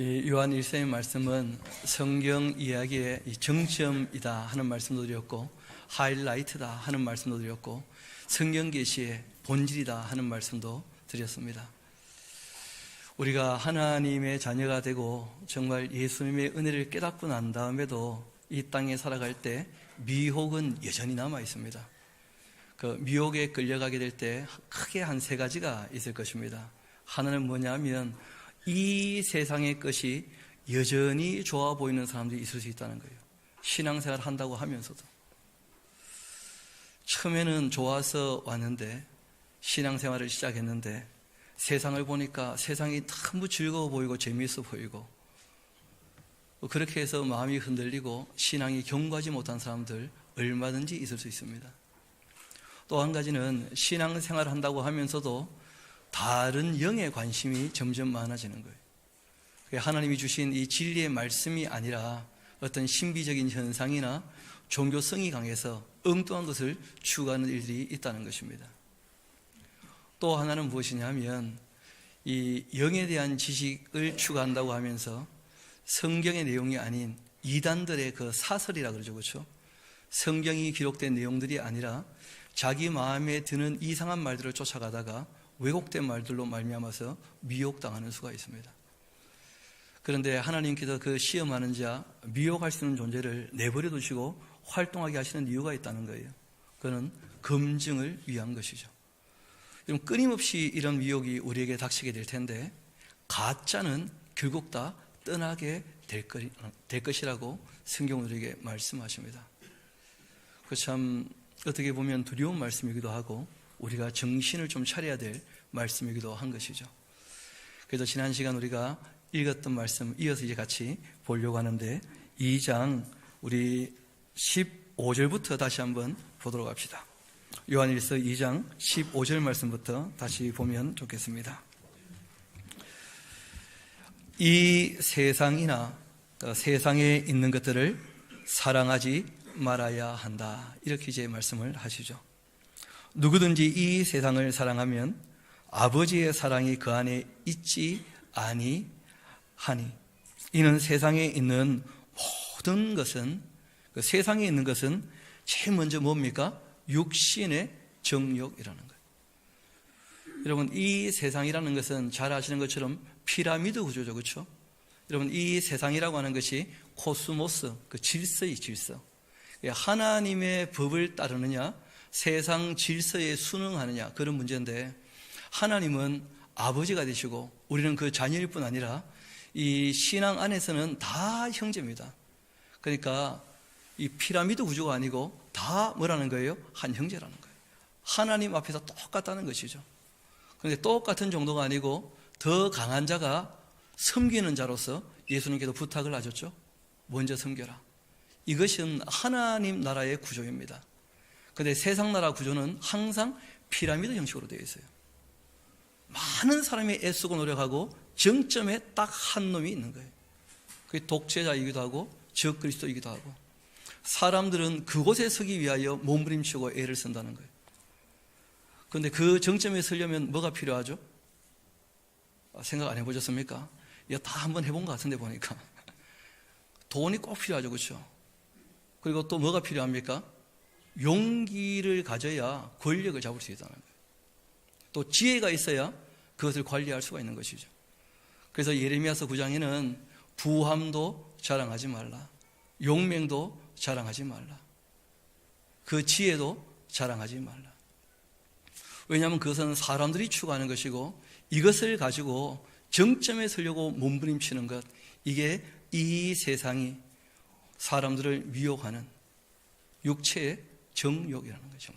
이 요한 1세의 말씀은 성경 이야기의 정점이다 하는 말씀도 드렸고, 하이라이트다 하는 말씀도 드렸고, 성경 계시의 본질이다 하는 말씀도 드렸습니다. 우리가 하나님의 자녀가 되고 정말 예수님의 은혜를 깨닫고 난 다음에도 이 땅에 살아갈 때 미혹은 여전히 남아 있습니다. 그 미혹에 끌려가게 될 때 크게 한 세 가지가 있을 것입니다. 하나는 뭐냐면 이 세상의 것이 여전히 좋아 보이는 사람들이 있을 수 있다는 거예요. 신앙생활 한다고 하면서도 처음에는 좋아서 왔는데, 신앙생활을 시작했는데 세상을 보니까 세상이 너무 즐거워 보이고 재미있어 보이고, 그렇게 해서 마음이 흔들리고 신앙이 견고하지 못한 사람들 얼마든지 있을 수 있습니다. 또 한 가지는 신앙생활을 한다고 하면서도 다른 영의 관심이 점점 많아지는 거예요. 하나님이 주신 이 진리의 말씀이 아니라 어떤 신비적인 현상이나 종교성이 강해서 엉뚱한 것을 추구하는 일들이 있다는 것입니다. 또 하나는 무엇이냐면 이 영에 대한 지식을 추구한다고 하면서 성경의 내용이 아닌 이단들의 그 사설이라 그러죠, 그렇죠? 성경이 기록된 내용들이 아니라 자기 마음에 드는 이상한 말들을 쫓아가다가 왜곡된 말들로 말미암아서 미혹당하는 수가 있습니다. 그런데 하나님께서 그 시험하는 자, 미혹할 수 있는 존재를 내버려 두시고 활동하게 하시는 이유가 있다는 거예요. 그는 검증을 위한 것이죠. 그럼 끊임없이 이런 미혹이 우리에게 닥치게 될 텐데, 가짜는 결국 다 떠나게 될 것이라고 성경은 우리에게 말씀하십니다. 그 참 어떻게 보면 두려운 말씀이기도 하고 우리가 정신을 좀 차려야 될 말씀이기도 한 것이죠. 그래서 지난 시간 우리가 읽었던 말씀 이어서 이제 같이 보려고 하는데, 2장 우리 15절부터 다시 한번 보도록 합시다. 요한일서 2장 15절 말씀부터 다시 보면 좋겠습니다. 이 세상이나 세상에 있는 것들을 사랑하지 말아야 한다, 이렇게 이제 말씀을 하시죠. 누구든지 이 세상을 사랑하면 아버지의 사랑이 그 안에 있지 아니하니, 이는 세상에 있는 모든 것은, 그 세상에 있는 것은 제일 먼저 뭡니까? 육신의 정욕이라는 거예요. 여러분, 이 세상이라는 것은 잘 아시는 것처럼 피라미드 구조죠, 그렇죠? 여러분, 이 세상이라고 하는 것이 코스모스, 그 질서의 질서, 하나님의 법을 따르느냐 세상 질서에 순응하느냐, 그런 문제인데, 하나님은 아버지가 되시고 우리는 그 자녀일 뿐 아니라 이 신앙 안에서는 다 형제입니다. 그러니까 이 피라미드 구조가 아니고 다 뭐라는 거예요? 한 형제라는 거예요. 하나님 앞에서 똑같다는 것이죠. 그런데 똑같은 정도가 아니고 더 강한 자가 섬기는 자로서 예수님께서 부탁을 하셨죠. 먼저 섬겨라. 이것은 하나님 나라의 구조입니다. 그런데 세상 나라 구조는 항상 피라미드 형식으로 되어 있어요. 많은 사람이 애쓰고 노력하고 정점에 딱 한 놈이 있는 거예요. 그게 독재자이기도 하고 적그리스도이기도 하고, 사람들은 그곳에 서기 위하여 몸부림치고 애를 쓴다는 거예요. 그런데 그 정점에 서려면 뭐가 필요하죠? 생각 안 해보셨습니까? 이거 다 한번 해본 것 같은데 보니까 돈이 꼭 필요하죠, 그렇죠? 그리고 또 뭐가 필요합니까? 용기를 가져야 권력을 잡을 수 있다는 거예요. 또 지혜가 있어야 그것을 관리할 수가 있는 것이죠. 그래서 예레미야서 9장에는 부함도 자랑하지 말라, 용맹도 자랑하지 말라, 그 지혜도 자랑하지 말라. 왜냐하면 그것은 사람들이 추구하는 것이고, 이것을 가지고 정점에 서려고 몸부림치는 것, 이게 이 세상이 사람들을 미혹하는 육체의 정욕이라는 거죠.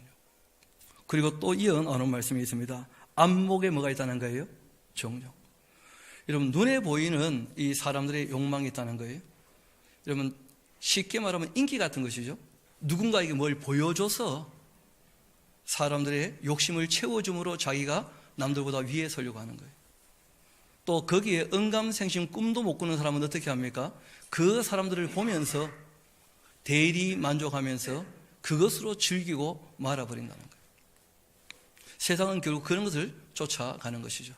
그리고 또 이은 어느 말씀이 있습니다. 안목에 뭐가 있다는 거예요? 정욕. 여러분, 눈에 보이는 이 사람들의 욕망이 있다는 거예요. 여러분, 쉽게 말하면 인기 같은 것이죠. 누군가에게 뭘 보여줘서 사람들의 욕심을 채워줌으로 자기가 남들보다 위에 서려고 하는 거예요. 또 거기에 언감생심 꿈도 못 꾸는 사람은 어떻게 합니까? 그 사람들을 보면서 대리 만족하면서 그것으로 즐기고 말아버린다는 거예요. 세상은 결국 그런 것을 쫓아가는 것이죠.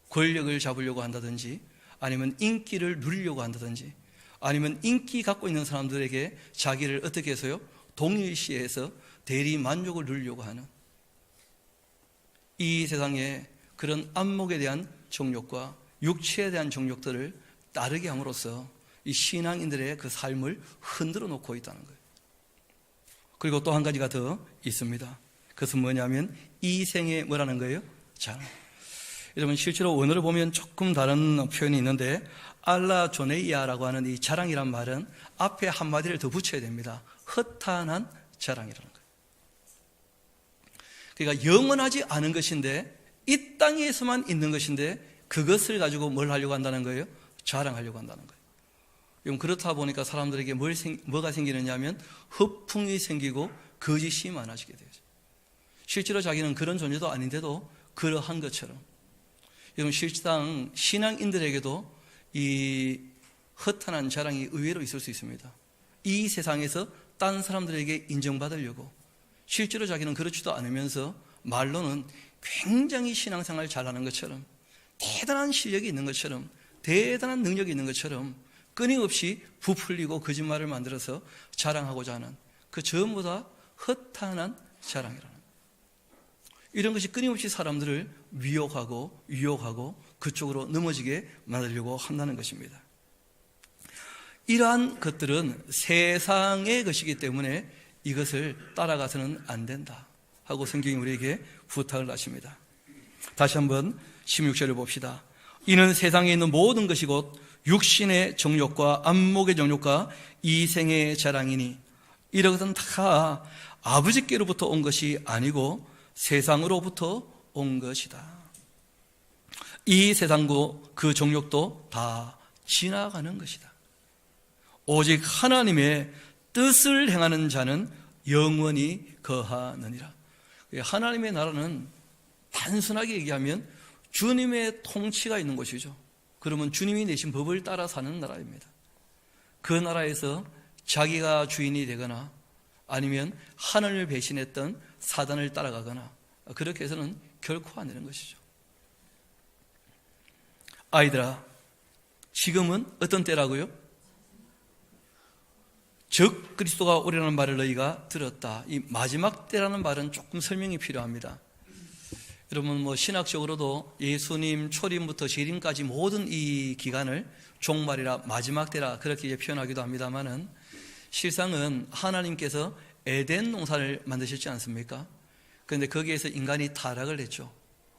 권력을 잡으려고 한다든지 아니면 인기를 누리려고 한다든지, 아니면 인기 갖고 있는 사람들에게 자기를 어떻게 해서요? 동일시해서 대리 만족을 누리려고 하는, 이 세상에 그런 안목에 대한 정욕과 육체에 대한 정욕들을 따르게 함으로써 이 신앙인들의 그 삶을 흔들어 놓고 있다는 거예요. 그리고 또 한 가지가 더 있습니다. 그것은 뭐냐면 이생의 뭐라는 거예요? 자랑. 여러분, 실제로 원어를 보면 조금 다른 표현이 있는데, 알라조네이아라고 하는 이 자랑이란 말은 앞에 한마디를 더 붙여야 됩니다. 허탄한 자랑이라는 거예요. 그러니까 영원하지 않은 것인데, 이 땅에서만 있는 것인데, 그것을 가지고 뭘 하려고 한다는 거예요? 자랑하려고 한다는 거예요. 그렇다 보니까 사람들에게 뭐가 생기느냐 하면 허풍이 생기고 거짓이 많아지게 되죠. 실제로 자기는 그런 존재도 아닌데도 그러한 것처럼, 여러분, 실상 신앙인들에게도 이 허탄한 자랑이 의외로 있을 수 있습니다. 이 세상에서 딴 사람들에게 인정받으려고, 실제로 자기는 그렇지도 않으면서 말로는 굉장히 신앙생활 잘하는 것처럼, 대단한 실력이 있는 것처럼, 대단한 능력이 있는 것처럼 끊임없이 부풀리고 거짓말을 만들어서 자랑하고자 하는, 그 전부 다 허탄한 자랑이라는 거예요. 이런 것이 끊임없이 사람들을 미혹하고 유혹하고 그쪽으로 넘어지게 만들려고 한다는 것입니다. 이러한 것들은 세상의 것이기 때문에 이것을 따라가서는 안 된다 하고 성경이 우리에게 부탁을 하십니다. 다시 한번 16절을 봅시다. 이는 세상에 있는 모든 것이 곧 육신의 정욕과 안목의 정욕과 이생의 자랑이니, 이런 것은 다 아버지께로부터 온 것이 아니고 세상으로부터 온 것이다. 이 세상고 그 정욕도 다 지나가는 것이다. 오직 하나님의 뜻을 행하는 자는 영원히 거하느니라. 하나님의 나라는 단순하게 얘기하면 주님의 통치가 있는 곳이죠. 그러면 주님이 내신 법을 따라 사는 나라입니다. 그 나라에서 자기가 주인이 되거나 아니면 하나님을 배신했던 사단을 따라가거나 그렇게 해서는 결코 안 되는 것이죠. 아이들아, 지금은 어떤 때라고요? 적 그리스도가 오리라는 말을 너희가 들었다. 이 마지막 때라는 말은 조금 설명이 필요합니다. 여러분, 신학적으로도 예수님 초림부터 재림까지 모든 이 기간을 종말이라, 마지막 때라 그렇게 이제 표현하기도 합니다만은, 실상은 하나님께서 에덴 농사를 만드셨지 않습니까? 그런데 거기에서 인간이 타락을 했죠.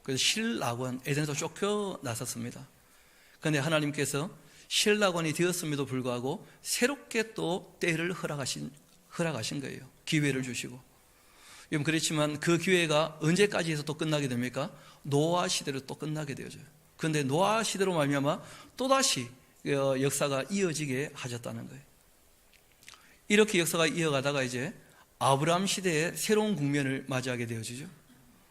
그래서 실낙원, 에덴에서 쫓겨났었습니다. 그런데 하나님께서 실낙원이 되었음에도 불구하고 새롭게 또 때를 허락하신 거예요. 기회를 주시고. 여러분, 그렇지만 그 기회가 언제까지 해서 또 끝나게 됩니까? 노아 시대로 또 끝나게 되어져요. 그런데 노아 시대로 말미암아 또다시 역사가 이어지게 하셨다는 거예요. 이렇게 역사가 이어가다가 이제 아브라함 시대에 새로운 국면을 맞이하게 되어지죠.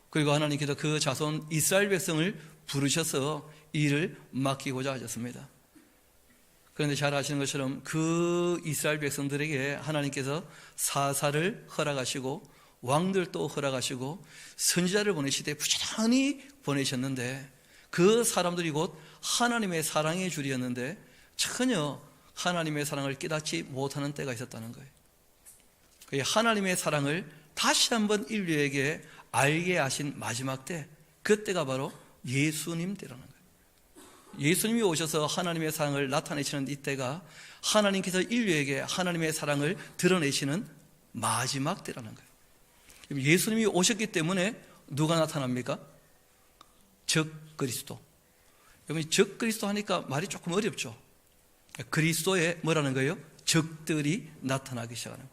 그리고 하나님께서 그 자손 이스라엘 백성을 부르셔서 이 일을 맡기고자 하셨습니다. 그런데 잘 아시는 것처럼 그 이스라엘 백성들에게 하나님께서 사사를 허락하시고 왕들도 허락하시고 선지자를 보내시되 부지런히 보내셨는데, 그 사람들이 곧 하나님의 사랑의 줄이었는데 전혀 하나님의 사랑을 깨닫지 못하는 때가 있었다는 거예요. 하나님의 사랑을 다시 한번 인류에게 알게 하신 마지막 때, 그때가 바로 예수님 때라는 거예요. 예수님이 오셔서 하나님의 사랑을 나타내시는 이때가 하나님께서 인류에게 하나님의 사랑을 드러내시는 마지막 때라는 거예요. 예수님이 오셨기 때문에 누가 나타납니까? 적 그리스도. 여러분, 적 그리스도 하니까 말이 조금 어렵죠. 그리스도의 뭐라는 거예요? 적들이 나타나기 시작하는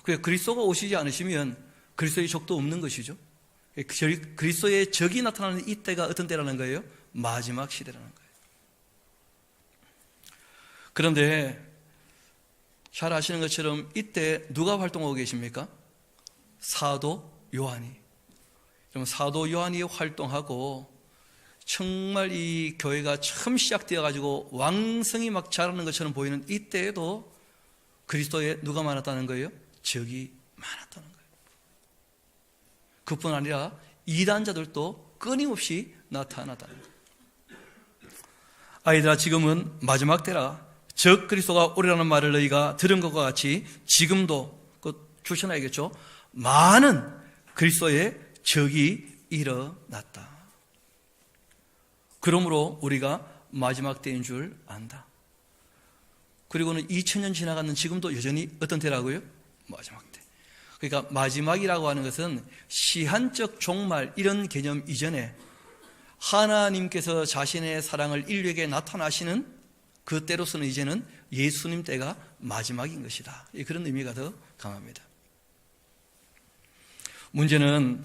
거예요. 그리스도가 오시지 않으시면 그리스도의 적도 없는 것이죠. 그리스도의 적이 나타나는 이때가 어떤 때라는 거예요? 마지막 시대라는 거예요. 그런데 잘 아시는 것처럼 이때 누가 활동하고 계십니까? 사도 요한이. 그럼 사도 요한이 활동하고 정말 이 교회가 처음 시작되어 가지고 왕성이 막 자라는 것처럼 보이는 이때에도 그리스도에 누가 많았다는 거예요? 적이 많았다는 거예요. 그뿐 아니라 이단자들도 끊임없이 나타났다는 거예요. 아이들아, 지금은 마지막 때라. 적 그리스도가 오리라는 말을 너희가 들은 것과 같이 지금도 주셔놔야겠죠. 많은 그리스도의 적이 일어났다. 그러므로 우리가 마지막 때인 줄 안다. 그리고는 2000년 지나가는 지금도 여전히 어떤 때라고요? 마지막 때. 그러니까 마지막이라고 하는 것은 시한적 종말 이런 개념 이전에 하나님께서 자신의 사랑을 인류에게 나타나시는 그 때로서는 이제는 예수님 때가 마지막인 것이다. 그런 의미가 더 강합니다. 문제는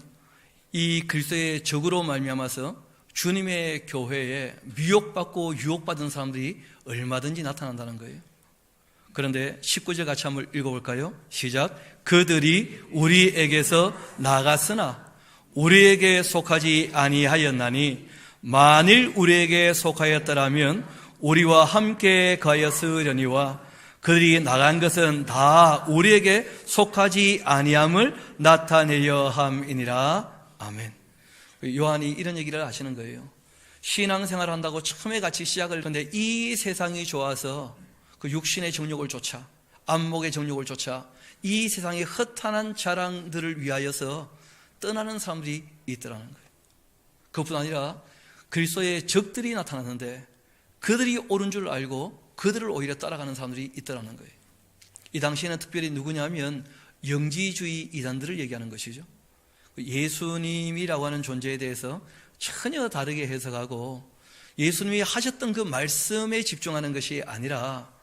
이 그리스도의 적으로 말미암아서 주님의 교회에 미혹받고 유혹받은 사람들이 얼마든지 나타난다는 거예요. 그런데 19절 같이 한번 읽어볼까요? 시작. 그들이 우리에게서 나갔으나 우리에게 속하지 아니하였나니 만일 우리에게 속하였더라면 우리와 함께 가였으려니와 그들이 나간 것은 다 우리에게 속하지 아니함을 나타내려 함이니라. 아멘. 요한이 이런 얘기를 하시는 거예요. 신앙생활을 한다고 처음에 같이 시작을 했는데 이 세상이 좋아서 그 육신의 정욕을 쫓아, 안목의 정욕을 쫓아 이 세상의 허탄한 자랑들을 위하여서 떠나는 사람들이 있더라는 거예요. 그것뿐 아니라 그리스도의 적들이 나타났는데 그들이 옳은 줄 알고 그들을 오히려 따라가는 사람들이 있더라는 거예요. 이 당시에는 특별히 누구냐면 영지주의 이단들을 얘기하는 것이죠. 예수님이라고 하는 존재에 대해서 전혀 다르게 해석하고 예수님이 하셨던 그 말씀에 집중하는 것이 아니라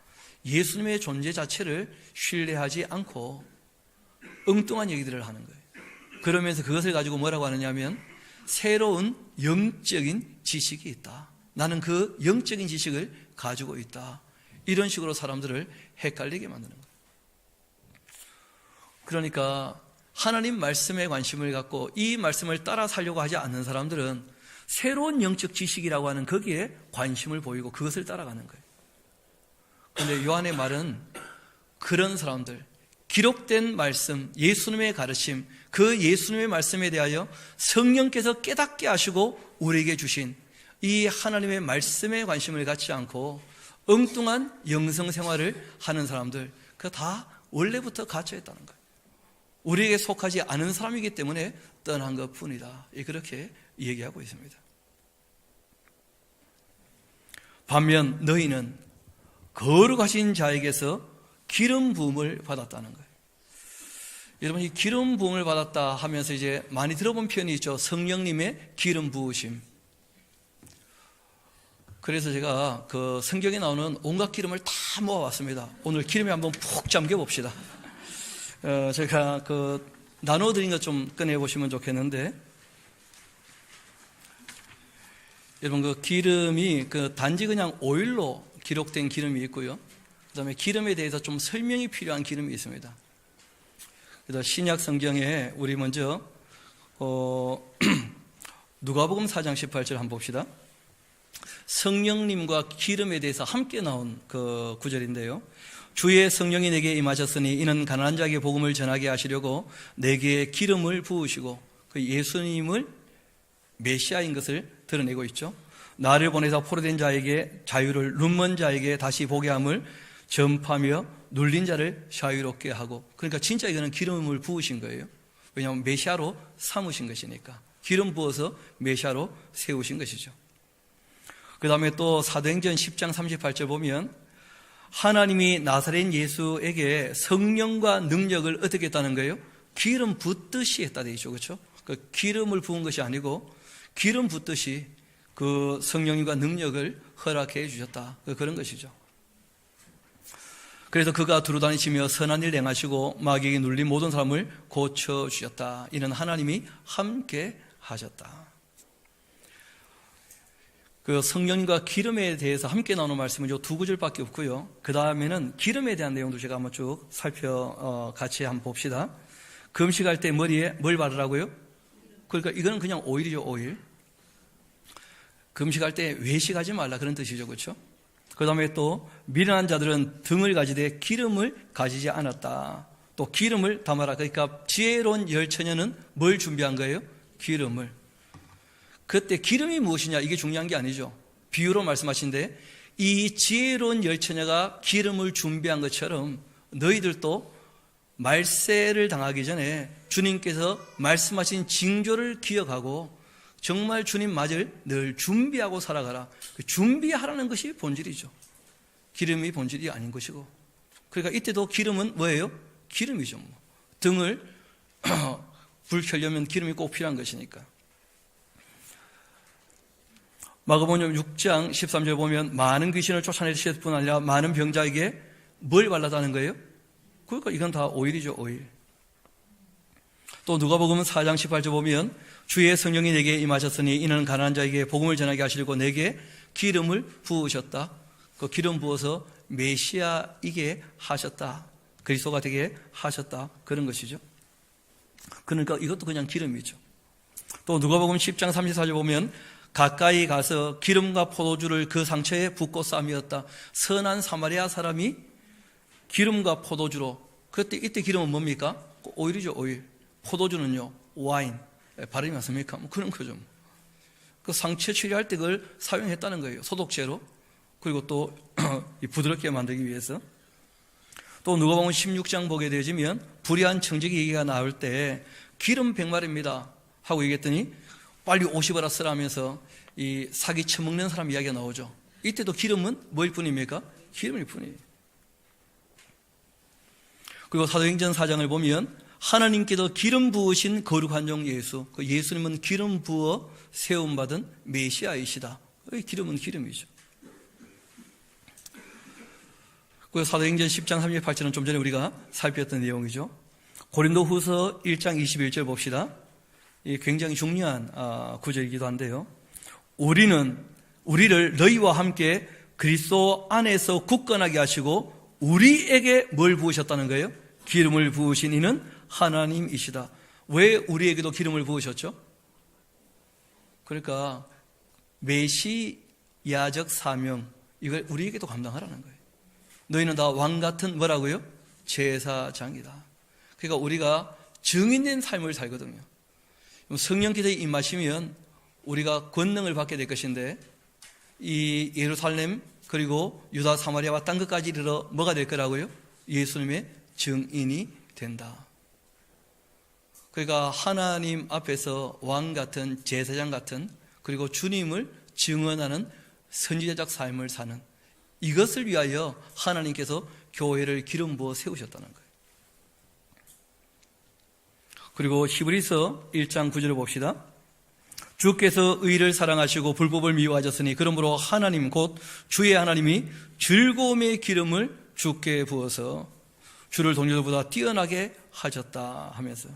예수님의 존재 자체를 신뢰하지 않고 엉뚱한 얘기들을 하는 거예요. 그러면서 그것을 가지고 뭐라고 하느냐면 새로운 영적인 지식이 있다. 나는 그 영적인 지식을 가지고 있다. 이런 식으로 사람들을 헷갈리게 만드는 거예요. 그러니까 하나님 말씀에 관심을 갖고 이 말씀을 따라 살려고 하지 않는 사람들은 새로운 영적 지식이라고 하는 거기에 관심을 보이고 그것을 따라가는 거예요. 그런데 요한의 말은 그런 사람들, 기록된 말씀, 예수님의 가르침, 그 예수님의 말씀에 대하여 성령께서 깨닫게 하시고 우리에게 주신 이 하나님의 말씀에 관심을 갖지 않고 엉뚱한 영성생활을 하는 사람들, 그거 다 원래부터 갇혀있다는 거예요. 우리에게 속하지 않은 사람이기 때문에 떠난 것 뿐이다. 그렇게 얘기하고 있습니다. 반면 너희는 거룩하신 자에게서 기름 부음을 받았다는 거예요. 여러분, 이 기름 부음을 받았다 하면서 이제 많이 들어본 표현이 있죠. 성령님의 기름 부으심. 그래서 제가 그 성경에 나오는 온갖 기름을 다 모아봤습니다. 오늘 기름에 한번 푹 잠겨 봅시다. 제가 나눠드린 것 좀 꺼내보시면 좋겠는데, 여러분 그 기름이 단지 그냥 오일로 기록된 기름이 있고요. 그 다음에 기름에 대해서 좀 설명이 필요한 기름이 있습니다. 그래서 신약 성경에 우리 먼저 누가복음 4장 18절 한번 봅시다. 성령님과 기름에 대해서 함께 나온 그 구절인데요. 주의 성령이 내게 임하셨으니 이는 가난한 자에게 복음을 전하게 하시려고 내게 기름을 부으시고, 그 예수님을 메시아인 것을 드러내고 있죠. 나를 보내서 포로된 자에게 자유를, 눈먼 자에게 다시 보게 함을 전파하며 눌린 자를 자유롭게 하고. 그러니까 진짜 이거는 기름을 부으신 거예요. 왜냐하면 메시아로 삼으신 것이니까. 기름 부어서 메시아로 세우신 것이죠. 그 다음에 또 사도행전 10장 38절 보면 하나님이 나사렛 예수에게 성령과 능력을 어떻게 했다는 거예요? 기름 붓듯이 했다 돼 있죠. 그렇죠? 그 기름을 부은 것이 아니고 기름 붓듯이 그 성령님과 능력을 허락해 주셨다. 그런 것이죠. 그래서 그가 두루다니시며 선한 일 행하시고 마귀에게 눌린 모든 사람을 고쳐주셨다. 이는 하나님이 함께 하셨다. 그 성령과 기름에 대해서 함께 나오는 말씀은 이 두 구절밖에 없고요. 그 다음에는 기름에 대한 내용도 제가 한번 쭉 같이 한번 봅시다. 금식할 때 머리에 뭘 바르라고요? 그러니까 이거는 그냥 오일이죠, 오일. 금식할 때 외식하지 말라 그런 뜻이죠, 그렇죠? 그 다음에 또 미련한 자들은 등을 가지되 기름을 가지지 않았다. 또 기름을 담아라. 그러니까 지혜로운 열처녀는 뭘 준비한 거예요? 기름을. 그때 기름이 무엇이냐, 이게 중요한 게 아니죠. 비유로 말씀하신데 이 지혜로운 열처녀가 기름을 준비한 것처럼 너희들도 말세를 당하기 전에 주님께서 말씀하신 징조를 기억하고 정말 주님 맞을 늘 준비하고 살아가라. 준비하라는 것이 본질이죠. 기름이 본질이 아닌 것이고. 그러니까 이때도 기름은 뭐예요? 기름이죠. 등을 불 켜려면 기름이 꼭 필요한 것이니까. 마가복음 6장 13절 보면 많은 귀신을 쫓아내실 뿐 아니라 많은 병자에게 뭘 발랐다는 거예요? 그러니까 이건 다 오일이죠, 오일. 또 누가복음 4장 18절 보면 주의 성령이 내게 임하셨으니 이는 가난한 자에게 복음을 전하게 하시려고 내게 기름을 부으셨다. 그 기름 부어서 메시아이게 하셨다. 그리스도가 되게 하셨다. 그런 것이죠. 그러니까 이것도 그냥 기름이죠. 또 누가복음 10장 34절 보면 가까이 가서 기름과 포도주를 그 상처에 붓고 싸매었다. 선한 사마리아 사람이 기름과 포도주로, 그때 이때 기름은 뭡니까? 오일이죠, 오일. 포도주는요, 와인. 발음이 맞습니까? 뭐 그런 거죠. 그 상처 치료할 때 그걸 사용했다는 거예요. 소독제로. 그리고 또 부드럽게 만들기 위해서. 또 누가복음 16장 보게 되어지면 불의한 청지기 얘기가 나올 때 기름 100마리입니다 하고 얘기했더니 빨리 50어라 쓰라면서 이 사기 처먹는 사람 이야기가 나오죠. 이때도 기름은 뭐일 뿐입니까? 기름일 뿐이에요. 그리고 사도행전 4장을 보면 하나님께서 기름 부으신 거룩한 종 예수, 그 예수님은 기름 부어 세움받은 메시아이시다. 기름은 기름이죠. 그 사도행전 10장 38절은 좀 전에 우리가 살폈던 내용이죠. 고린도후서 1장 21절 봅시다. 굉장히 중요한 구절이기도 한데요. 우리를 너희와 함께 그리스도 안에서 굳건하게 하시고 우리에게 뭘 부으셨다는 거예요? 기름을 부으신 이는 하나님이시다. 왜 우리에게도 기름을 부으셨죠? 그러니까 메시야적 사명, 이걸 우리에게도 감당하라는 거예요. 너희는 다 왕같은 뭐라고요? 제사장이다. 그러니까 우리가 증인된 삶을 살거든요. 성령께서 임하시면 우리가 권능을 받게 될 것인데 이 예루살렘 그리고 유다 사마리아와 딴 것까지 이르러 뭐가 될 거라고요? 예수님의 증인이 된다. 그러니까 하나님 앞에서 왕 같은 제사장 같은 그리고 주님을 증언하는 선지자적 삶을 사는 이것을 위하여 하나님께서 교회를 기름 부어 세우셨다는 거예요. 그리고 히브리서 1장 9절을 봅시다. 주께서 의를 사랑하시고 불법을 미워하셨으니 그러므로 하나님 곧 주의 하나님이 즐거움의 기름을 주께 부어서 주를 동료들보다 뛰어나게 하셨다 하면서,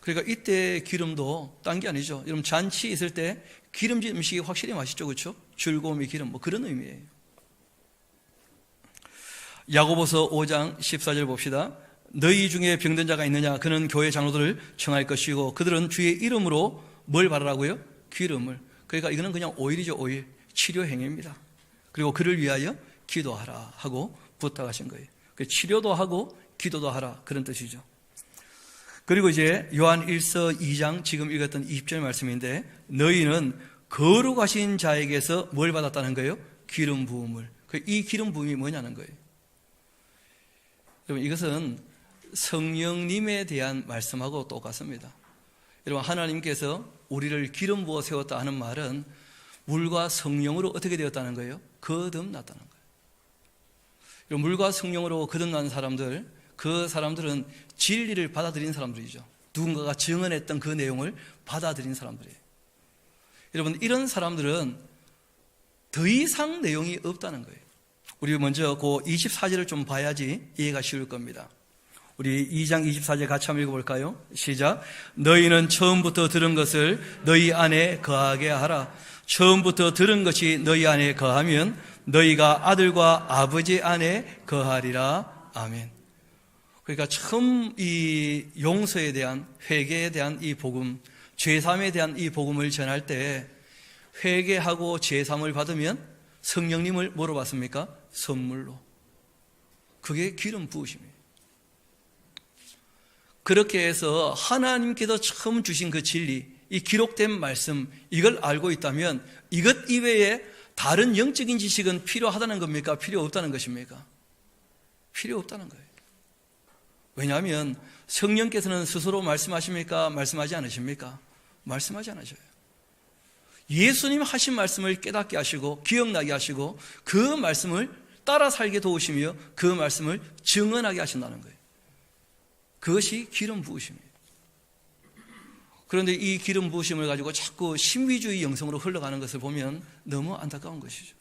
그러니까 이때 기름도 딴 게 아니죠. 여러분 잔치 있을 때 기름진 음식이 확실히 맛있죠, 그렇죠? 즐거움의 기름, 뭐 그런 의미예요. 야고보서 5장 14절 봅시다. 너희 중에 병든 자가 있느냐? 그는 교회 장로들을 청할 것이고 그들은 주의 이름으로 뭘 바르라고요? 기름을. 그러니까 이거는 그냥 오일이죠, 오일. 치료 행위입니다. 그리고 그를 위하여 기도하라 하고 부탁하신 거예요. 치료도 하고 기도도 하라, 그런 뜻이죠. 그리고 이제 요한 1서 2장 지금 읽었던 20절 말씀인데 너희는 거룩하신 자에게서 뭘 받았다는 거예요? 기름 부음을. 이 기름 부음이 뭐냐는 거예요. 여러분 이것은 성령님에 대한 말씀하고 똑같습니다. 여러분 하나님께서 우리를 기름 부어 세웠다 하는 말은 물과 성령으로 어떻게 되었다는 거예요? 거듭났다는 거예요. 여러분 물과 성령으로 거듭난 사람들, 그 사람들은 진리를 받아들인 사람들이죠. 누군가가 증언했던 그 내용을 받아들인 사람들이에요. 여러분 이런 사람들은 더 이상 내용이 없다는 거예요. 우리 먼저 그 24절을 좀 봐야지 이해가 쉬울 겁니다. 우리 2장 24절 같이 한번 읽어볼까요? 시작. 너희는 처음부터 들은 것을 너희 안에 거하게 하라. 처음부터 들은 것이 너희 안에 거하면 너희가 아들과 아버지 안에 거하리라. 아멘. 그러니까 처음 이 용서에 대한, 회개에 대한 이 복음, 죄사함에 대한 이 복음을 전할 때 회개하고 죄사함을 받으면 성령님을 뭐로 받습니까? 선물로. 그게 기름 부으심이에요. 그렇게 해서 하나님께서 처음 주신 그 진리, 이 기록된 말씀, 이걸 알고 있다면 이것 이외에 다른 영적인 지식은 필요하다는 겁니까? 필요 없다는 것입니까? 필요 없다는 거예요. 왜냐하면 성령께서는 스스로 말씀하십니까? 말씀하지 않으십니까? 말씀하지 않으셔요. 예수님 하신 말씀을 깨닫게 하시고 기억나게 하시고 그 말씀을 따라 살게 도우시며 그 말씀을 증언하게 하신다는 거예요. 그것이 기름 부으심이에요. 그런데 이 기름 부으심을 가지고 자꾸 신비주의 영성으로 흘러가는 것을 보면 너무 안타까운 것이죠.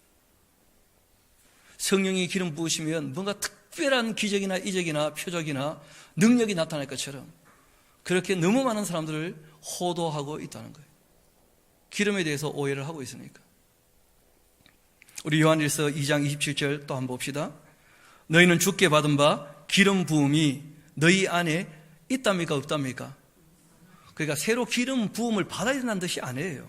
성령이 기름 부으시면 뭔가 특별한 기적이나 이적이나 표적이나 능력이 나타날 것처럼 그렇게 너무 많은 사람들을 호도하고 있다는 거예요. 기름에 대해서 오해를 하고 있으니까. 우리 요한일서 2장 27절 또 한번 봅시다. 너희는 주께 받은 바 기름 부음이 너희 안에 있답니까? 없답니까? 그러니까 새로 기름 부음을 받아야 된다는 뜻이 아니에요.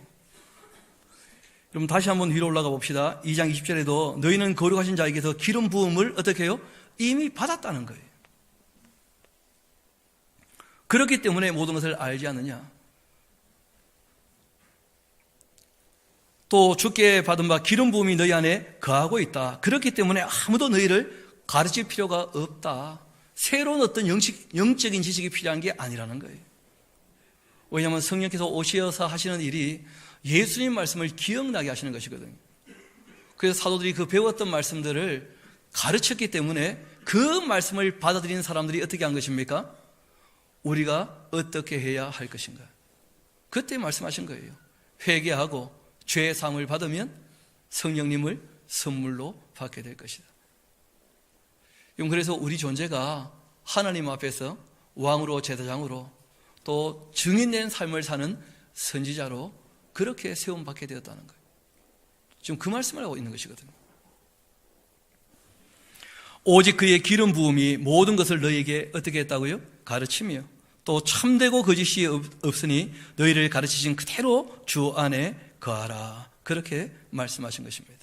그럼 다시 한번 위로 올라가 봅시다. 2장 20절에도 너희는 거룩하신 자에게서 기름 부음을 어떻게 해요? 이미 받았다는 거예요. 그렇기 때문에 모든 것을 알지 않느냐. 또 주께 받은 바 기름 부음이 너희 안에 거하고 있다. 그렇기 때문에 아무도 너희를 가르칠 필요가 없다. 새로운 어떤 영적인 지식이 필요한 게 아니라는 거예요. 왜냐하면 성령께서 오셔서 하시는 일이 예수님 말씀을 기억나게 하시는 것이거든요. 그래서 사도들이 그 배웠던 말씀들을 가르쳤기 때문에 그 말씀을 받아들이는 사람들이 어떻게 한 것입니까? 우리가 어떻게 해야 할 것인가? 그때 말씀하신 거예요. 회개하고 죄의 사함을 받으면 성령님을 선물로 받게 될 것이다. 그래서 우리 존재가 하나님 앞에서 왕으로 제사장으로 또 증인된 삶을 사는 선지자로 그렇게 세움받게 되었다는 거예요. 지금 그 말씀을 하고 있는 것이거든요. 오직 그의 기름 부음이 모든 것을 너희에게 어떻게 했다고요? 가르치며 또 참되고 거짓이 없으니 너희를 가르치신 그대로 주 안에 거하라. 그렇게 말씀하신 것입니다.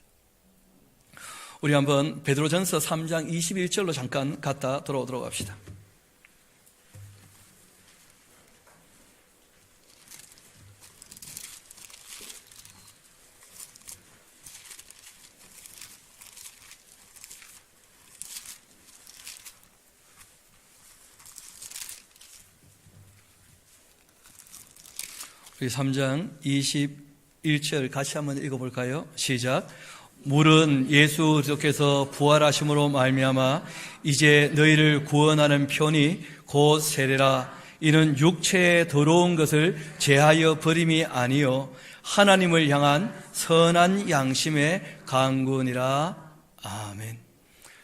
우리 한번 베드로전서 3장 21절로 잠깐 갔다 돌아오도록 합시다. 우리 3장 21절 같이 한번 읽어볼까요? 시작. 물은 예수 그리스도께서 부활하심으로 말미암아 이제 너희를 구원하는 편이 곧 세례라. 이는 육체의 더러운 것을 제하여 버림이 아니요 하나님을 향한 선한 양심의 강군이라. 아멘.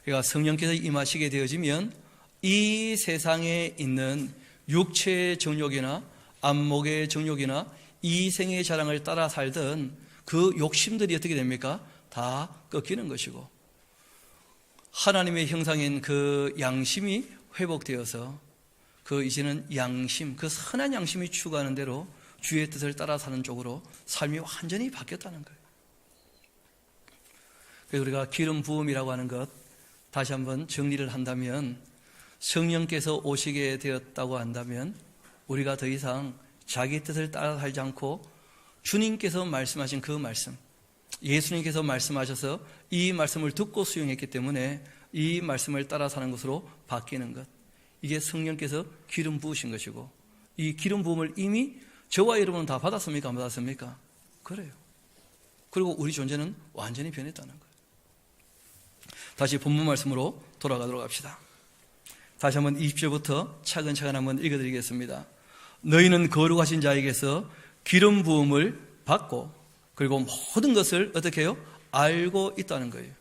그러니까 성령께서 임하시게 되어지면 이 세상에 있는 육체의 정욕이나 안목의 정욕이나 이생의 자랑을 따라 살던 그 욕심들이 어떻게 됩니까? 다 꺾이는 것이고 하나님의 형상인 그 양심이 회복되어서 그 이제는 양심, 그 선한 양심이 추구하는 대로 주의 뜻을 따라 사는 쪽으로 삶이 완전히 바뀌었다는 거예요. 그래서 우리가 기름 부음이라고 하는 것 다시 한번 정리를 한다면 성령께서 오시게 되었다고 한다면 우리가 더 이상 자기 뜻을 따라 살지 않고 주님께서 말씀하신 그 말씀, 예수님께서 말씀하셔서 이 말씀을 듣고 수용했기 때문에 이 말씀을 따라 사는 것으로 바뀌는 것, 이게 성령께서 기름 부으신 것이고 이 기름 부음을 이미 저와 여러분은 다 받았습니까? 안 받았습니까? 그래요. 그리고 우리 존재는 완전히 변했다는 거예요. 다시 본문 말씀으로 돌아가도록 합시다. 다시 한번 20절부터 차근차근 한번 읽어드리겠습니다. 너희는 거룩하신 자에게서 기름 부음을 받고 그리고 모든 것을 어떻게 해요? 알고 있다는 거예요.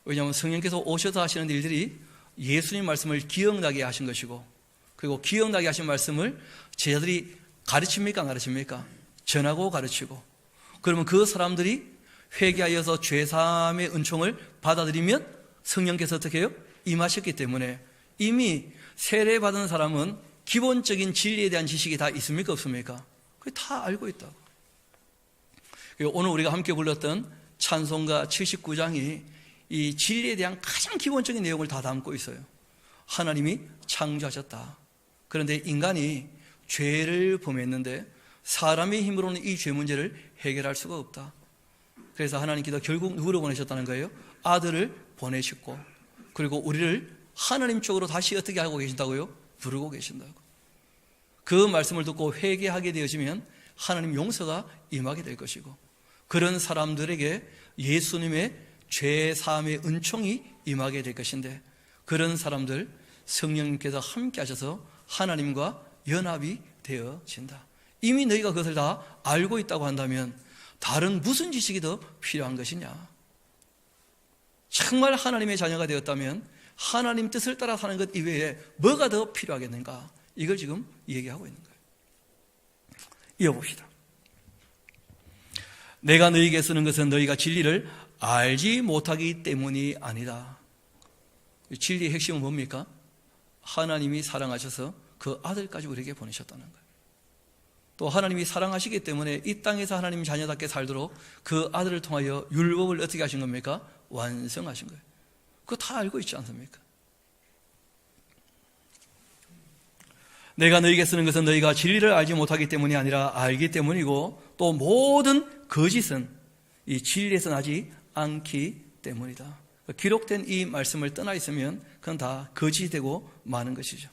왜냐하면 성령께서 오셔서 하시는 일들이 예수님 말씀을 기억나게 하신 것이고 그리고 기억나게 하신 말씀을 제자들이 가르칩니까? 안 가르칩니까? 전하고 가르치고 그러면 그 사람들이 회개하여서 죄사함의 은총을 받아들이면 성령께서 어떻게 해요? 임하셨기 때문에 이미 세례받은 사람은 기본적인 진리에 대한 지식이 다 있습니까? 없습니까? 그게 다 알고 있다고. 오늘 우리가 함께 불렀던 찬송가 79장이 이 진리에 대한 가장 기본적인 내용을 다 담고 있어요. 하나님이 창조하셨다. 그런데 인간이 죄를 범했는데 사람의 힘으로는 이 죄 문제를 해결할 수가 없다. 그래서 하나님께서 결국 누구를 보내셨다는 거예요? 아들을 보내셨고, 그리고 우리를 하나님 쪽으로 다시 어떻게 하고 계신다고요? 부르고 계신다고. 그 말씀을 듣고 회개하게 되어지면 하나님 용서가 임하게 될 것이고, 그런 사람들에게 예수님의 죄 사함의 은총이 임하게 될 것인데, 그런 사람들 성령님께서 함께 하셔서 하나님과 연합이 되어진다. 이미 너희가 그것을 다 알고 있다고 한다면 다른 무슨 지식이 더 필요한 것이냐? 정말 하나님의 자녀가 되었다면 하나님 뜻을 따라 사는 것 이외에 뭐가 더 필요하겠는가? 이걸 지금 얘기하고 있는 거예요. 이어봅시다. 내가 너희에게 쓰는 것은 너희가 진리를 알지 못하기 때문이 아니다. 진리의 핵심은 뭡니까? 하나님이 사랑하셔서 그 아들까지 우리에게 보내셨다는 거예요. 또 하나님이 사랑하시기 때문에 이 땅에서 하나님 자녀답게 살도록 그 아들을 통하여 율법을 어떻게 하신 겁니까? 완성하신 거예요. 그거 다 알고 있지 않습니까? 내가 너희에게 쓰는 것은 너희가 진리를 알지 못하기 때문이 아니라 알기 때문이고, 또 모든 거짓은 이 진리에서 나지 않기 때문이다. 기록된 이 말씀을 떠나 있으면 그건 다 거짓이 되고 마는 것이죠.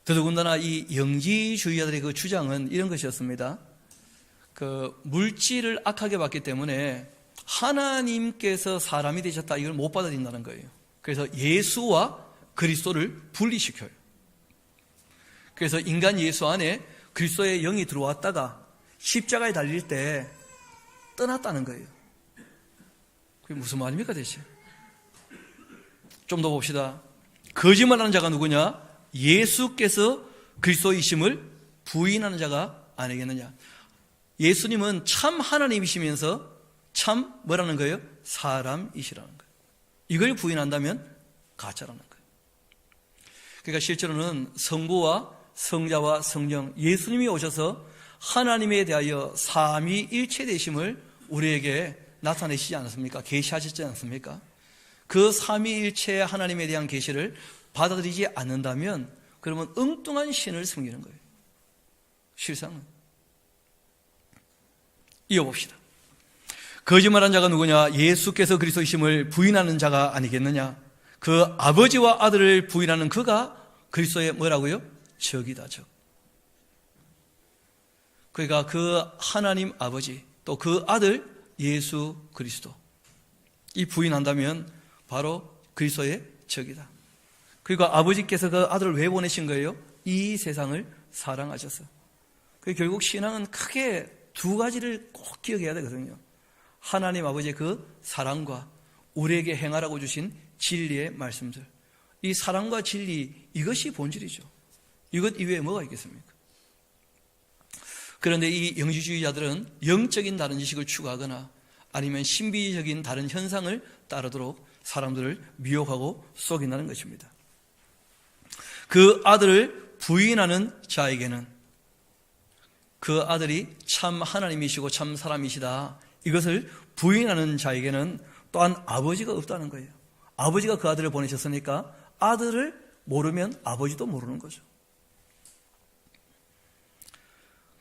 더더군다나 이 영지주의자들의 그 주장은 이런 것이었습니다. 그 물질을 악하게 봤기 때문에 하나님께서 사람이 되셨다, 이걸 못 받아들인다는 거예요. 그래서 예수와 그리스도를 분리시켜요. 그래서 인간 예수 안에 그리스도의 영이 들어왔다가 십자가에 달릴 때 떠났다는 거예요. 그게 무슨 말입니까 대체? 좀 더 봅시다. 거짓말하는 자가 누구냐? 예수께서 그리스도이심을 부인하는 자가 아니겠느냐. 예수님은 참 하나님이시면서 참 뭐라는 거예요? 사람이시라는 거예요. 이걸 부인한다면 가짜라는 거예요. 그러니까 실제로는 성부와 성자와 성령, 예수님이 오셔서 하나님에 대하여 삼위일체 되심을 우리에게 나타내시지 않았습니까? 계시하셨지 않습니까? 그 삼위일체 하나님에 대한 계시를 받아들이지 않는다면 그러면 엉뚱한 신을 섬기는 거예요. 실상은. 이어봅시다. 거짓말한 자가 누구냐? 예수께서 그리스도이심을 부인하는 자가 아니겠느냐? 그 아버지와 아들을 부인하는 그가 그리스도의 뭐라고요? 적이다, 적. 그러니까 그 하나님 아버지, 또 그 아들 예수 그리스도, 이 부인한다면 바로 그리스도의 적이다. 그리고 아버지께서 그 아들을 왜 보내신 거예요? 이 세상을 사랑하셔서. 결국 신앙은 크게 두 가지를 꼭 기억해야 되거든요. 하나님 아버지의 그 사랑과 우리에게 행하라고 주신 진리의 말씀들. 이 사랑과 진리, 이것이 본질이죠. 이것 이외에 뭐가 있겠습니까? 그런데 이 영지주의자들은 영적인 다른 지식을 추구하거나 아니면 신비적인 다른 현상을 따르도록 사람들을 미혹하고 속인다는 것입니다. 그 아들을 부인하는 자에게는 그 아들이 참 하나님이시고 참 사람이시다, 이것을 부인하는 자에게는 또한 아버지가 없다는 거예요. 아버지가 그 아들을 보내셨으니까 아들을 모르면 아버지도 모르는 거죠.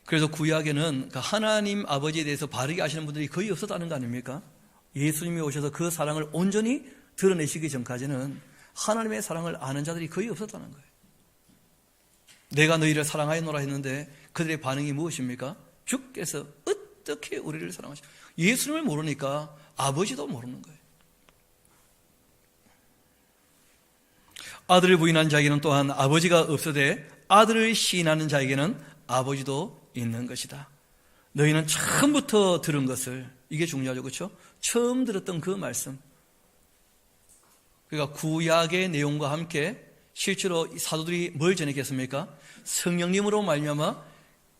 그래서 구약에는 하나님 아버지에 대해서 바르게 아시는 분들이 거의 없었다는 거 아닙니까? 예수님이 오셔서 그 사랑을 온전히 드러내시기 전까지는 하나님의 사랑을 아는 자들이 거의 없었다는 거예요. 내가 너희를 사랑하였노라 했는데 그들의 반응이 무엇입니까? 주께서 어떻게 우리를 사랑하시오? 예수님을 모르니까 아버지도 모르는 거예요. 아들을 부인한 자에게는 또한 아버지가 없으되 아들을 시인하는 자에게는 아버지도 있는 것이다. 너희는 처음부터 들은 것을, 이게 중요하죠, 그렇죠? 처음 들었던 그 말씀, 그러니까 구약의 내용과 함께 실제로 사도들이 뭘 전했겠습니까? 성령님으로 말미암아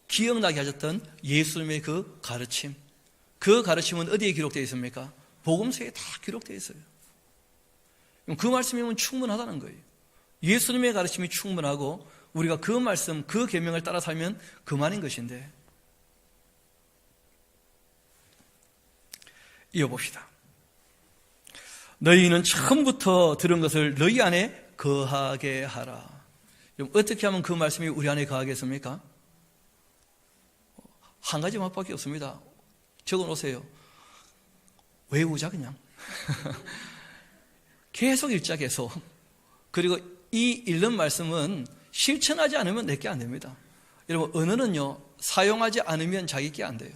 기억나게 하셨던 예수님의 그 가르침, 그 가르침은 어디에 기록되어 있습니까? 복음서에 다 기록되어 있어요. 그 말씀이면 충분하다는 거예요. 예수님의 가르침이 충분하고 우리가 그 말씀, 그 계명을 따라 살면 그만인 것인데. 이어봅시다. 너희는 처음부터 들은 것을 너희 안에 거하게 하라. 어떻게 하면 그 말씀이 우리 안에 거하겠습니까? 한 가지 방법밖에 없습니다. 적어놓으세요. 외우자 그냥. 계속 읽자 계속. 그리고 이 읽는 말씀은 실천하지 않으면 내게 안 됩니다. 여러분, 언어는요 사용하지 않으면 자기께 안 돼요.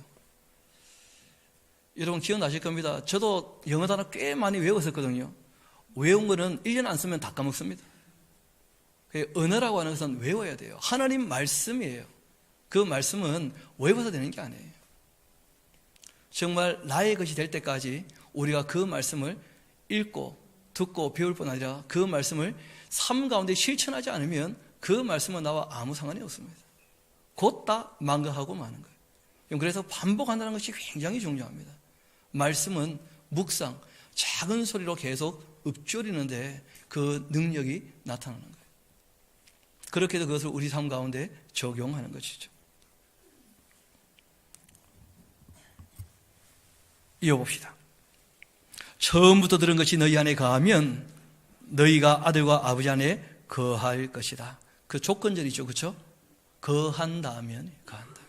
여러분 기억나실 겁니다. 저도 영어 단어 꽤 많이 외웠었거든요. 외운 거는 1년 안 쓰면 다 까먹습니다. 언어라고 하는 것은 외워야 돼요. 하나님 말씀이에요. 그 말씀은 외워서 되는 게 아니에요. 정말 나의 것이 될 때까지 우리가 그 말씀을 읽고 듣고 배울 뿐 아니라 그 말씀을 삶 가운데 실천하지 않으면 그 말씀은 나와 아무 상관이 없습니다. 곧 다 망각하고 마는 거예요. 그래서 반복한다는 것이 굉장히 중요합니다. 말씀은 묵상, 작은 소리로 계속 읊조리는데 그 능력이 나타나는 거예요. 그렇게 해서 그것을 우리 삶 가운데 적용하는 것이죠. 이어봅시다. 처음부터 들은 것이 너희 안에 거하면 너희가 아들과 아버지 안에 거할 것이다. 그 조건절이죠, 그렇죠? 거한다면 거한다.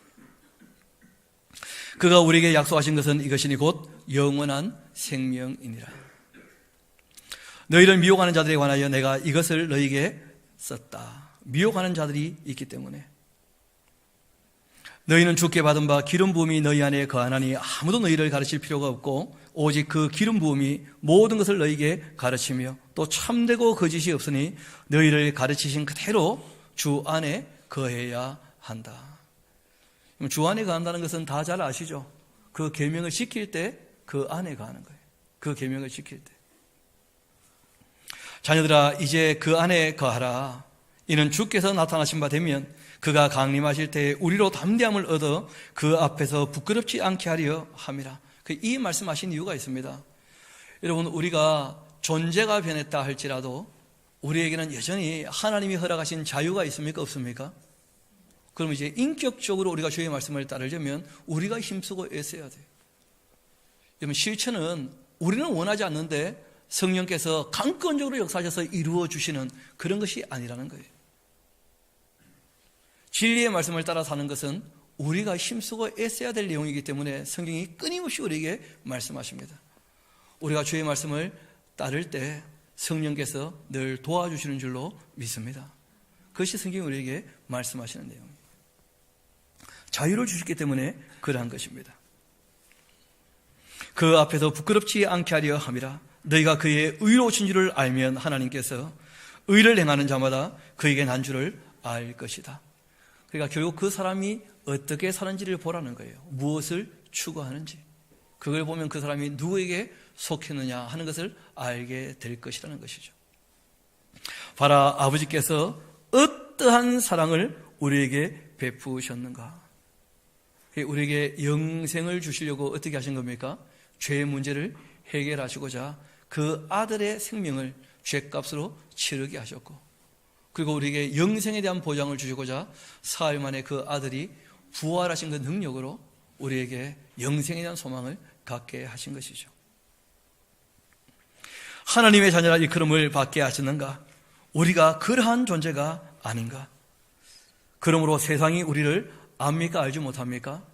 그가 우리에게 약속하신 것은 이것이니 곧 영원한 생명이니라. 너희를 미혹하는 자들에 관하여 내가 이것을 너희에게 썼다. 미혹하는 자들이 있기 때문에. 너희는 주께 받은 바 기름 부음이 너희 안에 거하나니 아무도 너희를 가르칠 필요가 없고 오직 그 기름 부음이 모든 것을 너희에게 가르치며 또 참되고 거짓이 없으니 너희를 가르치신 그대로 주 안에 거해야 한다. 주 안에 거한다는 것은 다 잘 아시죠? 그 계명을 지킬 때 그 안에 거하는 거예요. 그 계명을 지킬 때. 자녀들아 이제 그 안에 거하라. 이는 주께서 나타나신 바 되면 그가 강림하실 때에 우리로 담대함을 얻어 그 앞에서 부끄럽지 않게 하려 함이라. 이 말씀하신 이유가 있습니다. 여러분, 우리가 존재가 변했다 할지라도 우리에게는 여전히 하나님이 허락하신 자유가 있습니까? 없습니까? 그럼 이제 인격적으로 우리가 주의 말씀을 따르려면 우리가 힘쓰고 애써야 돼요. 여러분, 실천은 우리는 원하지 않는데 성령께서 강권적으로 역사하셔서 이루어 주시는 그런 것이 아니라는 거예요. 진리의 말씀을 따라 사는 것은 우리가 힘쓰고 애써야 될 내용이기 때문에 성경이 끊임없이 우리에게 말씀하십니다. 우리가 주의 말씀을 따를 때 성령께서 늘 도와주시는 줄로 믿습니다. 그것이 성경이 우리에게 말씀하시는 내용입니다. 자유를 주셨기 때문에 그러한 것입니다. 그 앞에서 부끄럽지 않게 하려 함이라. 너희가 그의 의로우신 줄을 알면 하나님께서 의를 행하는 자마다 그에게 난 줄을 알 것이다. 그러니까 결국 그 사람이 어떻게 사는지를 보라는 거예요. 무엇을 추구하는지. 그걸 보면 그 사람이 누구에게 속했느냐 하는 것을 알게 될 것이라는 것이죠. 봐라, 아버지께서 어떠한 사랑을 우리에게 베푸셨는가. 우리에게 영생을 주시려고 어떻게 하신 겁니까? 죄의 문제를 해결하시고자 그 아들의 생명을 죄값으로 치르게 하셨고, 그리고 우리에게 영생에 대한 보장을 주시고자 사흘 만에 그 아들이 부활하신 그 능력으로 우리에게 영생에 대한 소망을 갖게 하신 것이죠. 하나님의 자녀라 일컬음을 받게 하셨는가? 우리가 그러한 존재가 아닌가? 그러므로 세상이 우리를 압니까? 알지 못합니까?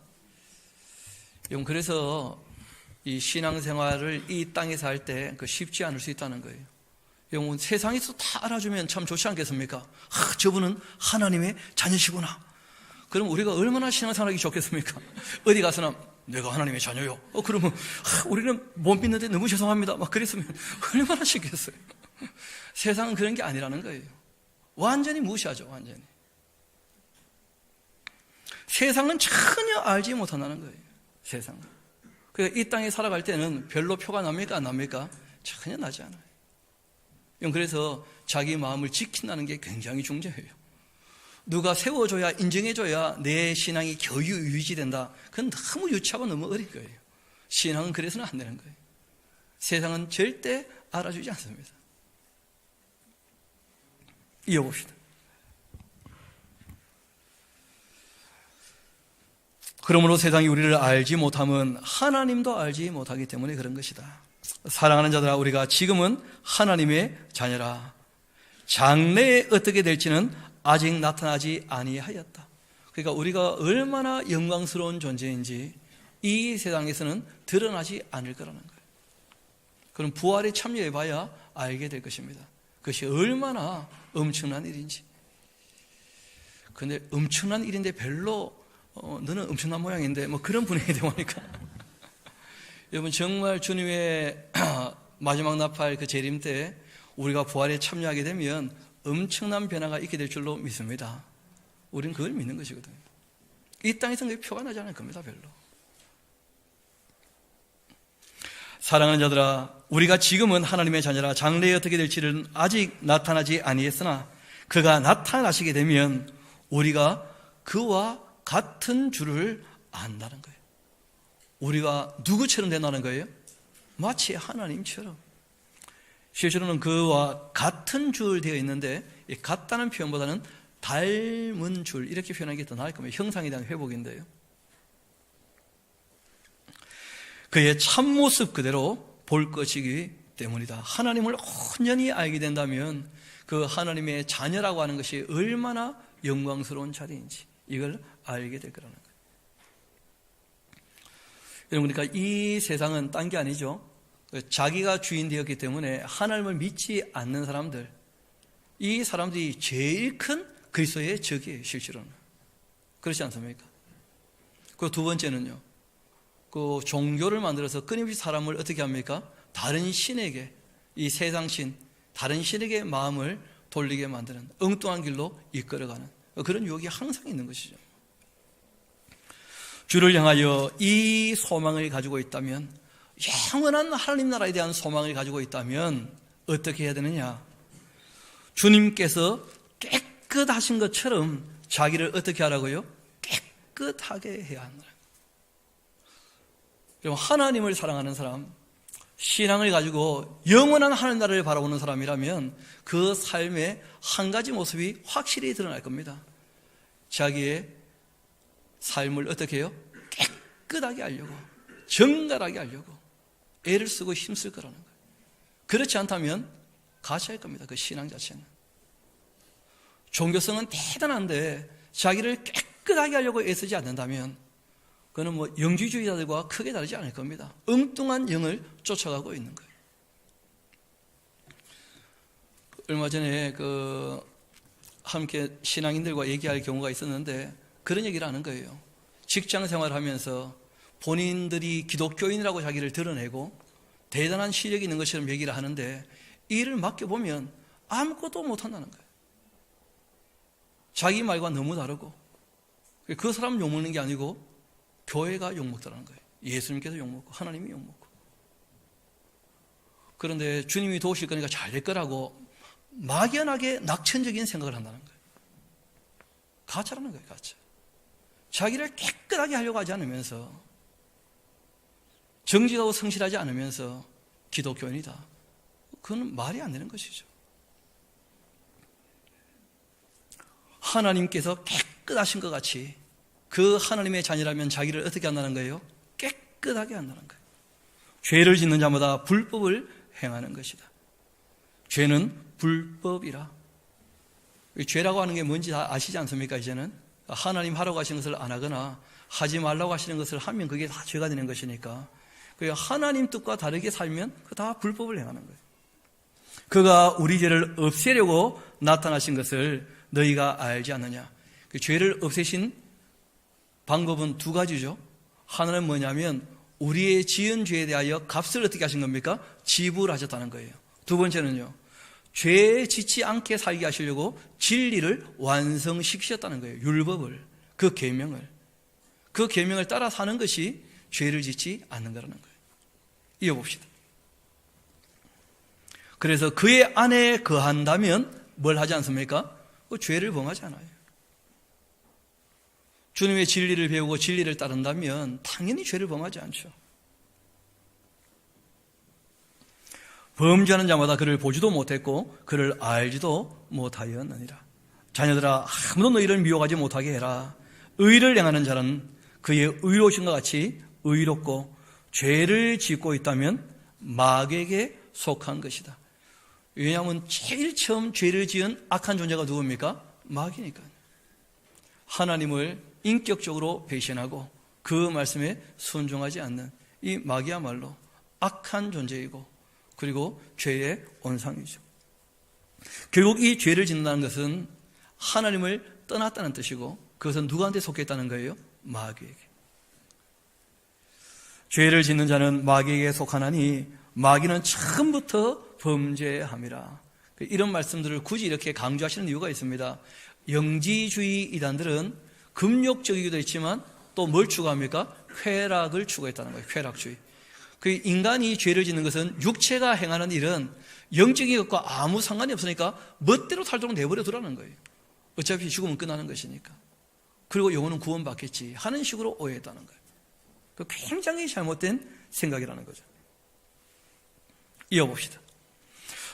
그래서 이 신앙생활을 이 땅에서 할 때 쉽지 않을 수 있다는 거예요. 여러분, 세상에서 다 알아주면 참 좋지 않겠습니까? 저분은 하나님의 자녀시구나. 그럼 우리가 얼마나 신앙생활하기 좋겠습니까? 어디 가서나 내가 하나님의 자녀요. 그러면 우리는 못 믿는데 너무 죄송합니다. 막 그랬으면 얼마나 쉽겠어요. 세상은 그런 게 아니라는 거예요. 완전히 무시하죠. 완전히. 세상은 전혀 알지 못한다는 거예요. 세상은. 그러니까 이 땅에 살아갈 때는 별로 표가 납니까? 안 납니까? 전혀 나지 않아요. 그래서 자기 마음을 지킨다는 게 굉장히 중요해요. 누가 세워줘야, 인정해줘야 내 신앙이 겨우 유지된다. 그건 너무 유치하고 너무 어린 거예요. 신앙은 그래서는 안 되는 거예요. 세상은 절대 알아주지 않습니다. 이어봅시다. 그러므로 세상이 우리를 알지 못함은 하나님도 알지 못하기 때문에 그런 것이다. 사랑하는 자들아, 우리가 지금은 하나님의 자녀라. 장래에 어떻게 될지는 아직 나타나지 아니하였다. 그러니까 우리가 얼마나 영광스러운 존재인지 이 세상에서는 드러나지 않을 거라는 거예요. 그럼 부활에 참여해봐야 알게 될 것입니다. 그것이 얼마나 엄청난 일인지. 근데 엄청난 일인데 별로 너는 엄청난 모양인데 뭐 그런 분위기 되고 하니까 여러분, 정말 주님의 마지막 나팔 그 재림 때 우리가 부활에 참여하게 되면 엄청난 변화가 있게 될 줄로 믿습니다. 우리는 그걸 믿는 것이거든요. 이 땅에서는 그게 표가 나지 않을 겁니다. 별로. 사랑하는 자들아, 우리가 지금은 하나님의 자녀라 장래에 어떻게 될지는 아직 나타나지 아니했으나 그가 나타나시게 되면 우리가 그와 같은 줄을 안다는 거예요. 우리가 누구처럼 된다는 거예요? 마치 하나님처럼. 실제로는 그와 같은 줄 되어 있는데 이 같다는 표현보다는 닮은 줄 이렇게 표현하는 게 더 나을 겁니다. 형상에 대한 회복인데요. 그의 참모습 그대로 볼 것이기 때문이다. 하나님을 온전히 알게 된다면 그 하나님의 자녀라고 하는 것이 얼마나 영광스러운 자리인지 이걸 알게 될 거라는 거예요. 여러분, 그러니까 이 세상은 딴 게 아니죠. 자기가 주인 되었기 때문에 하나님을 믿지 않는 사람들, 이 사람들이 제일 큰 그리스도의 적이에요. 실제로는 그렇지 않습니까? 그 두 번째는요, 그 종교를 만들어서 끊임없이 사람을 어떻게 합니까? 다른 신에게, 이 세상신, 다른 신에게 마음을 돌리게 만드는, 엉뚱한 길로 이끌어가는 그런 유혹이 항상 있는 것이죠. 주를 향하여 이 소망을 가지고 있다면, 영원한 하나님 나라에 대한 소망을 가지고 있다면 어떻게 해야 되느냐? 주님께서 깨끗하신 것처럼 자기를 어떻게 하라고요? 깨끗하게 해야 한다. 여러분, 하나님을 사랑하는 사람, 신앙을 가지고 영원한 하나님 나라를 바라보는 사람이라면 그 삶의 한 가지 모습이 확실히 드러날 겁니다. 자기의 삶을 어떻게 해요? 깨끗하게 하려고, 정갈하게 하려고 애를 쓰고 힘쓸 거라는 거예요. 그렇지 않다면 가시할 겁니다. 그 신앙 자체는. 종교성은 대단한데 자기를 깨끗하게 하려고 애쓰지 않는다면 그거는 뭐 영지주의자들과 크게 다르지 않을 겁니다. 엉뚱한 영을 쫓아가고 있는 거예요. 얼마 전에 함께 신앙인들과 얘기할 경우가 있었는데 그런 얘기를 하는 거예요. 직장 생활을 하면서 본인들이 기독교인이라고 자기를 드러내고 대단한 실력이 있는 것처럼 얘기를 하는데 일을 맡겨보면 아무것도 못한다는 거예요. 자기 말과 너무 다르고 그 사람 욕먹는 게 아니고 교회가 욕먹더라는 거예요. 예수님께서 욕먹고 하나님이 욕먹고. 그런데 주님이 도우실 거니까 잘 될 거라고 막연하게 낙천적인 생각을 한다는 거예요. 가짜라는 거예요. 가짜. 자기를 깨끗하게 하려고 하지 않으면서, 정직하고 성실하지 않으면서 기독교인이다. 그건 말이 안 되는 것이죠. 하나님께서 깨끗하신 것 같이 그 하나님의 자녀라면 자기를 어떻게 한다는 거예요? 깨끗하게 한다는 거예요. 죄를 짓는 자마다 불법을 행하는 것이다. 죄는 불법이라. 죄라고 하는 게 뭔지 다 아시지 않습니까? 이제는 하나님 하라고 하시는 것을 안 하거나 하지 말라고 하시는 것을 하면 그게 다 죄가 되는 것이니까 하나님 뜻과 다르게 살면 그 다 불법을 행하는 거예요. 그가 우리 죄를 없애려고 나타나신 것을 너희가 알지 않느냐. 그 죄를 없애신 방법은 두 가지죠. 하나는 뭐냐면 우리의 지은 죄에 대하여 값을 어떻게 하신 겁니까? 지불하셨다는 거예요. 두 번째는요, 죄에 지치 않게 살게 하시려고 진리를 완성시키셨다는 거예요. 율법을, 그 계명을 따라 사는 것이 죄를 짓지 않는 거라는 거예요. 이어봅시다. 그래서 그의 안에 거한다면 뭘 하지 않습니까? 그 죄를 범하지 않아요. 주님의 진리를 배우고 진리를 따른다면 당연히 죄를 범하지 않죠. 범죄하는 자마다 그를 보지도 못했고 그를 알지도 못하였느니라. 자녀들아, 아무도 너희를 미워하지 못하게 해라. 의를 행하는 자는 그의 의로우신 것 같이 의롭고 죄를 짓고 있다면 마귀에게 속한 것이다. 왜냐하면 제일 처음 죄를 지은 악한 존재가 누굽니까? 마귀니까. 하나님을 인격적으로 배신하고 그 말씀에 순종하지 않는 이 마귀야말로 악한 존재이고 그리고 죄의 온상이죠. 결국 이 죄를 짓는다는 것은 하나님을 떠났다는 뜻이고, 그것은 누구한테 속했다는 거예요? 마귀에게. 죄를 짓는 자는 마귀에게 속하나니 마귀는 처음부터 범죄함이라. 이런 말씀들을 굳이 이렇게 강조하시는 이유가 있습니다. 영지주의 이단들은 금욕적이기도 했지만 또 뭘 추구합니까? 쾌락을 추구했다는 거예요. 쾌락주의. 그 인간이 죄를 짓는 것은 육체가 행하는 일은 영적인 것과 아무 상관이 없으니까 멋대로 살도록 내버려 두라는 거예요. 어차피 죽으면 끝나는 것이니까. 그리고 영혼은 구원받겠지 하는 식으로 오해했다는 거예요. 그 굉장히 잘못된 생각이라는 거죠. 이어봅시다.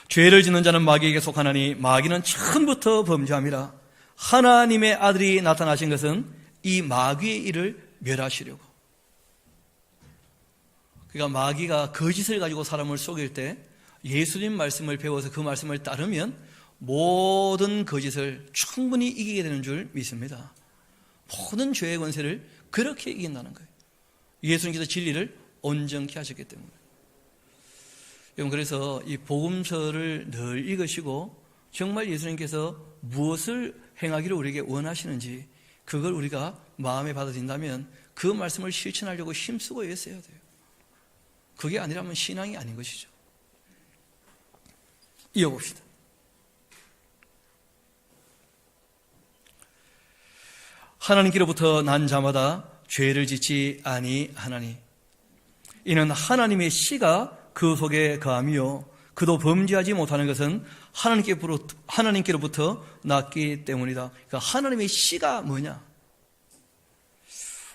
죄를 짓는 자는 마귀에게 속하나니 마귀는 처음부터 범죄함이라. 하나님의 아들이 나타나신 것은 이 마귀의 일을 멸하시려고. 그러니까 마귀가 거짓을 가지고 사람을 속일 때 예수님 말씀을 배워서 그 말씀을 따르면 모든 거짓을 충분히 이기게 되는 줄 믿습니다. 모든 죄의 권세를 그렇게 이긴다는 거예요. 예수님께서 진리를 온전케 하셨기 때문에. 여러분, 그래서 이 복음서를 늘 읽으시고 정말 예수님께서 무엇을 행하기를 우리에게 원하시는지 그걸 우리가 마음에 받아들인다면 그 말씀을 실천하려고 힘쓰고 애써야 돼요. 그게 아니라면 신앙이 아닌 것이죠. 이어봅시다. 하나님께로부터 난 자마다 죄를 짓지 아니하나니 이는 하나님의 씨가 그 속에 거하며 그도 범죄하지 못하는 것은 하나님께로부터 났기 때문이다. 그러니까 하나님의 씨가 뭐냐?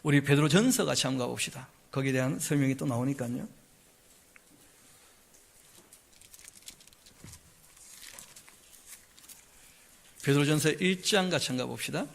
우리 베드로전서 같이 한번 가봅시다. 거기에 대한 설명이 또 나오니까요. 베드로전서 1장 같이 한번 가봅시다.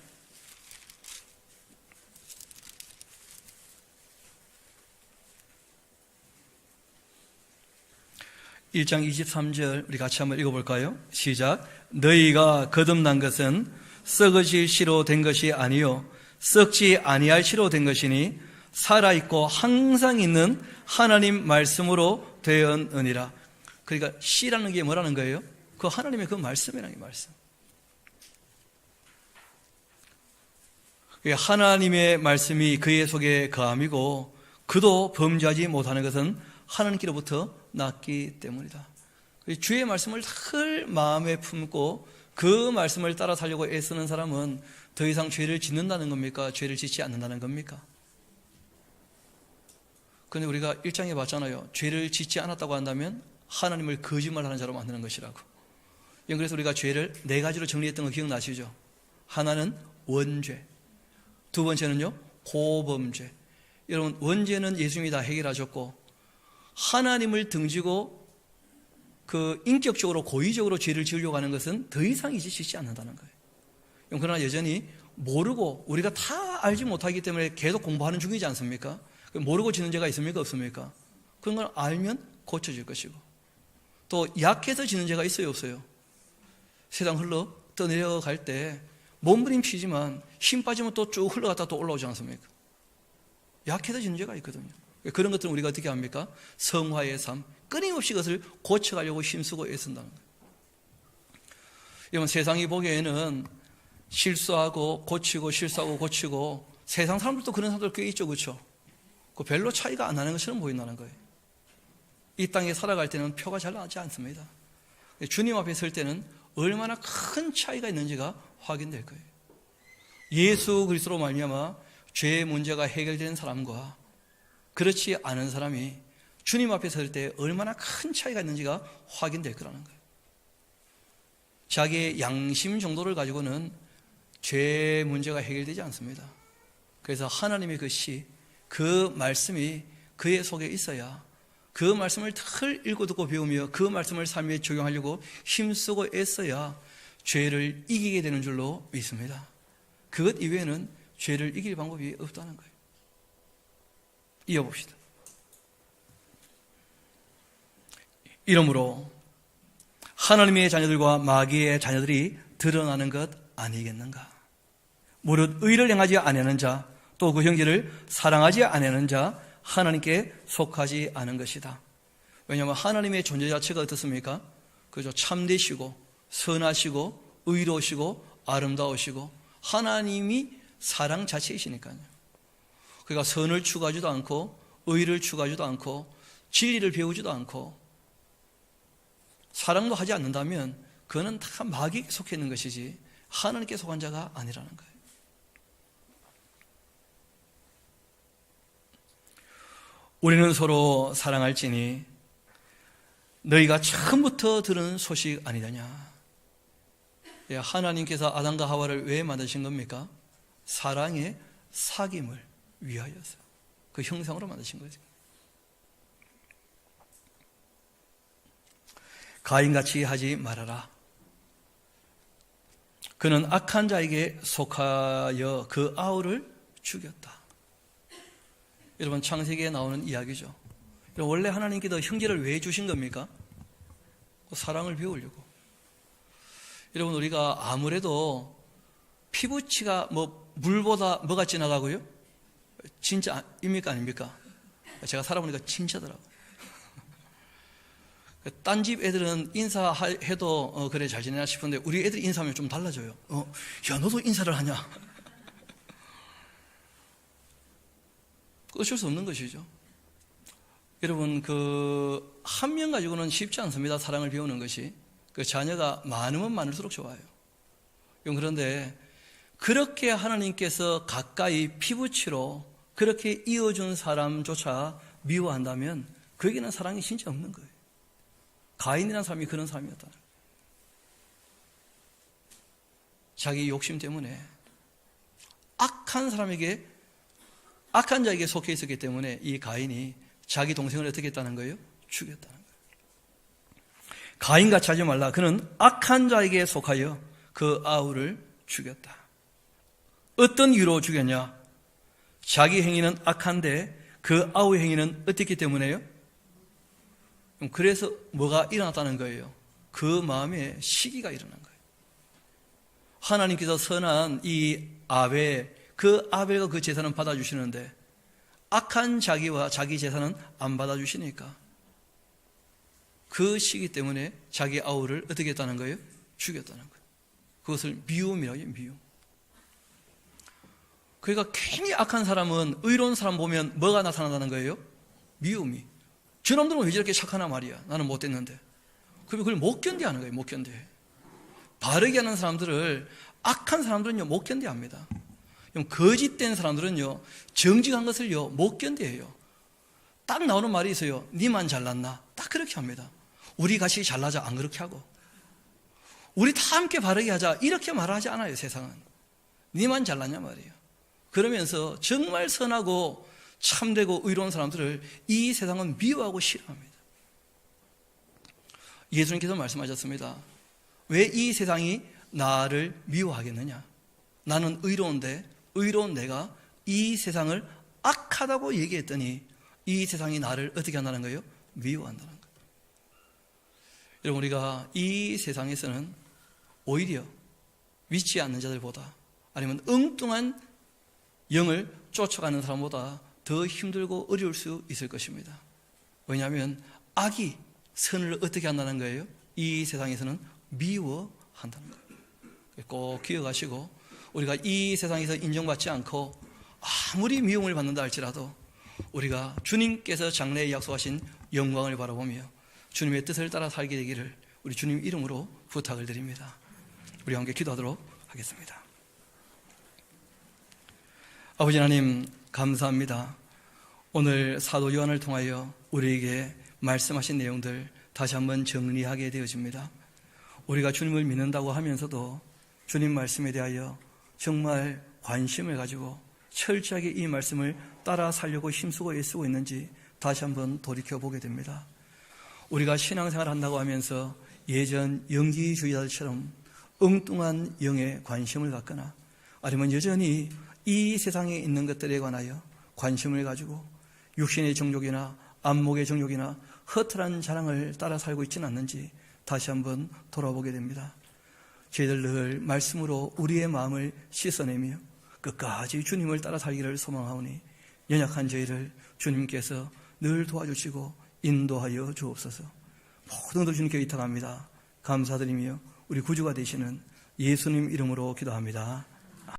1장 23절 우리 같이 한번 읽어볼까요? 시작. 너희가 거듭난 것은 썩어질 씨로 된 것이 아니요 썩지 아니할 씨로 된 것이니 살아있고 항상 있는 하나님 말씀으로 되었느니라. 그러니까 씨라는 게 뭐라는 거예요? 그 하나님의 그 말씀이라는 게 말씀. 하나님의 말씀이 그의 속에 거함이고 그도 범죄하지 못하는 것은 하나님께로부터 났기 때문이다. 주의 말씀을 늘 마음에 품고 그 말씀을 따라 살려고 애쓰는 사람은 더 이상 죄를 짓는다는 겁니까? 죄를 짓지 않는다는 겁니까? 그런데 우리가 1장에 봤잖아요. 죄를 짓지 않았다고 한다면 하나님을 거짓말하는 자로 만드는 것이라고. 그래서 우리가 죄를 4가지로 정리했던 거 기억나시죠? 하나는 원죄, 두 번째는요 고범죄. 여러분, 원죄는 예수님이 다 해결하셨고 하나님을 등지고 그 인격적으로 고의적으로 죄를 지으려고 하는 것은 더 이상 이제 짓지 않는다는 거예요. 그러나 여전히 모르고 우리가 다 알지 못하기 때문에 계속 공부하는 중이지 않습니까? 모르고 짓는 죄가 있습니까? 없습니까? 그런 걸 알면 고쳐질 것이고 또 약해서 짓는 죄가 있어요? 없어요? 세상 흘러 떠내려갈 때 몸부림치지만 힘 빠지면 또 쭉 흘러갔다 또 올라오지 않습니까? 약해서 짓는 죄가 있거든요. 그런 것들은 우리가 어떻게 합니까? 성화의 삶, 끊임없이 그것을 고쳐가려고 힘쓰고 애쓴다는 거예요. 여러분, 세상이 보기에는 실수하고 고치고 실수하고 고치고 세상 사람들도 그런 사람들 꽤 있죠, 그렇죠? 그 별로 차이가 안 나는 것처럼 보인다는 거예요. 이 땅에 살아갈 때는 표가 잘 나지 않습니다. 주님 앞에 설 때는 얼마나 큰 차이가 있는지가 확인될 거예요. 예수 그리스도로 말미암아 죄의 문제가 해결된 사람과 그렇지 않은 사람이 주님 앞에 설 때 얼마나 큰 차이가 있는지가 확인될 거라는 거예요. 자기의 양심 정도를 가지고는 죄의 문제가 해결되지 않습니다. 그래서 하나님의 그 시, 그 말씀이 그의 속에 있어야 그 말씀을 늘 읽고 듣고 배우며 그 말씀을 삶에 적용하려고 힘쓰고 애써야 죄를 이기게 되는 줄로 믿습니다. 그것 이외에는 죄를 이길 방법이 없다는 거예요. 이어봅시다. 이러므로 하나님의 자녀들과 마귀의 자녀들이 드러나는 것 아니겠는가? 무릇 의를 행하지 아니하는 자, 또 그 형제를 사랑하지 아니하는 자, 하나님께 속하지 않은 것이다. 왜냐하면 하나님의 존재 자체가 어떻습니까? 그죠? 참되시고 선하시고 의로우시고 아름다우시고 하나님이 사랑 자체이시니까요. 그러니까 선을 추구하지도 않고 의를 추구하지도 않고 진리를 배우지도 않고 사랑도 하지 않는다면 그거는 다 마귀에게 속해 있는 것이지 하나님께 속한 자가 아니라는 거예요. 우리는 서로 사랑할지니 너희가 처음부터 들은 소식 아니더냐. 하나님께서 아담과 하와를 왜 만드신 겁니까? 사랑의 사귐을 위하여서 그 형상으로 만드신 거죠. 가인같이 하지 말아라. 그는 악한 자에게 속하여 그 아우를 죽였다. 여러분, 창세기에 나오는 이야기죠. 원래 하나님께서 형제를 왜 주신 겁니까? 사랑을 배우려고. 여러분, 우리가 아무래도 피부치가 물보다 뭐가 진하다고요? 진짜입니까 아닙니까? 제가 살아보니까 진짜더라고요. 딴 집 애들은 인사해도 그래 잘 지내나 싶은데 우리 애들이 인사하면 좀 달라져요. 야, 너도 인사를 하냐? 어쩔 수 없는 것이죠. 여러분, 한 명 가지고는 쉽지 않습니다. 사랑을 배우는 것이. 그 자녀가 많으면 많을수록 좋아요. 그런데 그렇게 하나님께서 가까이 피부치로 그렇게 이어준 사람조차 미워한다면 그에게는 사랑이 진짜 없는 거예요. 가인이라는 사람이 그런 사람이었다. 자기 욕심 때문에 악한 자에게 속해 있었기 때문에 이 가인이 자기 동생을 어떻게 했다는 거예요? 죽였다는 거예요. 가인같이 하지 말라. 그는 악한 자에게 속하여 그 아우를 죽였다. 어떤 이유로 죽였냐? 자기 행위는 악한데 그 아우의 행위는 어떻기 때문에요? 그래서 뭐가 일어났다는 거예요? 그 마음에 시기가 일어난 거예요. 하나님께서 선한 이 아벨, 그 아벨과 그 제사는 받아주시는데 악한 자기와 자기 제사는 안 받아주시니까 그 시기 때문에 자기 아우를 어떻게 했다는 거예요? 죽였다는 거예요. 그것을 미움이라고 해요. 미움. 그러니까 괜히 악한 사람은 의로운 사람 보면 뭐가 나타난다는 거예요? 미움이. 저놈들은 왜 저렇게 착하나 말이야. 나는 못됐는데. 그걸 못 견뎌하는 거예요. 못 견뎌. 바르게 하는 사람들을 악한 사람들은요 못 견뎌합니다. 거짓된 사람들은요 정직한 것을요 못 견뎌해요. 딱 나오는 말이 있어요. 니만 잘났나? 딱 그렇게 합니다. 우리 같이 잘나자 안 그렇게 하고 우리 다 함께 바르게 하자 이렇게 말하지 않아요. 세상은 니만 잘났냐 말이에요. 그러면서 정말 선하고 참되고 의로운 사람들을 이 세상은 미워하고 싫어합니다. 예수님께서 말씀하셨습니다. 왜 이 세상이 나를 미워하겠느냐? 나는 의로운데 의로운 내가 이 세상을 악하다고 얘기했더니 이 세상이 나를 어떻게 한다는 거예요? 미워한다는 거예요. 여러분, 우리가 이 세상에서는 오히려 믿지 않는 자들보다 아니면 엉뚱한 영을 쫓아가는 사람보다 더 힘들고 어려울 수 있을 것입니다. 왜냐하면 악이 선을 어떻게 한다는 거예요? 이 세상에서는 미워한다는 거예요. 꼭 기억하시고 우리가 이 세상에서 인정받지 않고 아무리 미움을 받는다 할지라도 우리가 주님께서 장래에 약속하신 영광을 바라보며 주님의 뜻을 따라 살게 되기를 우리 주님 이름으로 부탁을 드립니다. 우리 함께 기도하도록 하겠습니다. 아버지 하나님 감사합니다. 오늘 사도 요한을 통하여 우리에게 말씀하신 내용들 다시 한번 정리하게 되어집니다. 우리가 주님을 믿는다고 하면서도 주님 말씀에 대하여 정말 관심을 가지고 철저하게 이 말씀을 따라 살려고 힘쓰고 애쓰고 있는지 다시 한번 돌이켜보게 됩니다. 우리가 신앙생활 한다고 하면서 예전 영지주의자들처럼 엉뚱한 영에 관심을 갖거나 아니면 여전히 이 세상에 있는 것들에 관하여 관심을 가지고 육신의 정욕이나 안목의 정욕이나 허탈한 자랑을 따라 살고 있지는 않는지 다시 한번 돌아보게 됩니다. 저희들 늘 말씀으로 우리의 마음을 씻어내며 끝까지 주님을 따라 살기를 소망하오니 연약한 저희를 주님께서 늘 도와주시고 인도하여 주옵소서. 모든 것을 주님께 의탁합니다. 감사드리며 우리 구주가 되시는 예수님 이름으로 기도합니다.